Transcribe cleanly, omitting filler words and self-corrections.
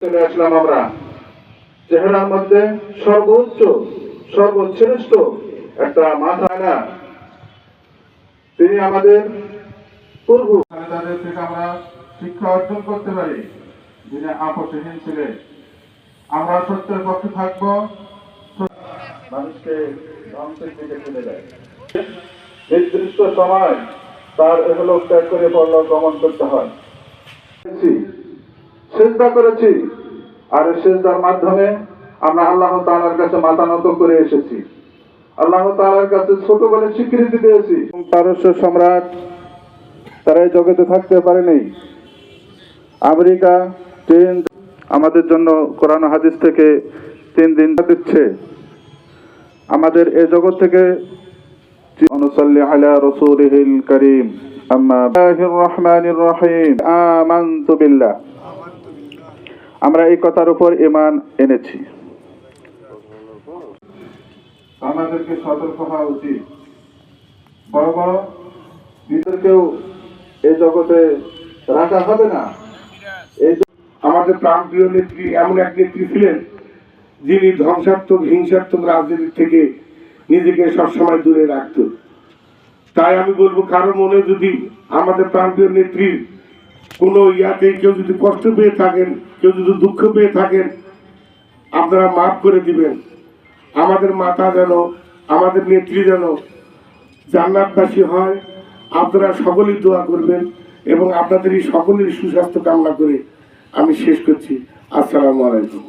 চলে আসলাম আমরা চেহারার মধ্যে সর্বোচ্চ সর্বশ্রেষ্ঠ একটা মাথা না তিনি আমাদের পূর্ব তাদের থেকে আমরা শিক্ষা অর্জন করতে পারি যিনি আপসহীন ছিলেন। আমরা সত্যের পক্ষে থাকব, মানুষকে ধ্বংসের দিকে ঠেলে দেয়। নির্দিষ্ট সময় তার এহলোক ত্যাগ করে পরলোক গমন করতে হয়। সেজদা করেছি আর সেজদার মাধ্যমে আমরা আল্লাহ তাআলার কাছে মাথা নত করে এসেছি, আল্লাহ তাআলার কাছে ছোট বলে স্বীকৃতি দিয়েছি। পারস্য সম্রাট তারা এই জগতে থাকতে পারেনি। আমেরিকা চীন আমাদের জন্য কোরআন হাদিস থেকে 3 দিন দিচ্ছে। আমাদের এই জগৎ থেকে অনুসাল্লি আলা রাসূলিহিল কারীম আম্মা বিসমিল্লাহির রহমানির রহিম আমানতু বিল্লাহ। আমরা এই কথার উপর ঈমান এনেছি। আমাদেরকে সতর্ক হওয়া উচিত। বড় বড় নিজেদেরকেও এই জগতে রাখা হবে না। আমাদের প্রাণপ্রিয় নেত্রী এমন এক নেত্রী ছিলেন যিনি ধ্বংসাত্মক হিংসাত্মক রাজনীতি থেকে নিজেকে সবসময় দূরে রাখত। তাই আমি বলবো, কারো মনে যদি আমাদের প্রাণপ্রিয় নেত্রীর কোনো ইয়াতে কেউ যদি কষ্ট পেয়ে থাকেন, কেউ যদি দুঃখ পেয়ে থাকেন, আপনারা মাফ করে দিবেন। আমাদের মাতা যেন, আমাদের নেত্রী যেন জান্নাতবাসী হয়, আপনারা সকলেই দোয়া করবেন এবং আপনাদের এই সকলের সুস্বাস্থ্য কামনা করে আমি শেষ করছি। আসসালামু আলাইকুম।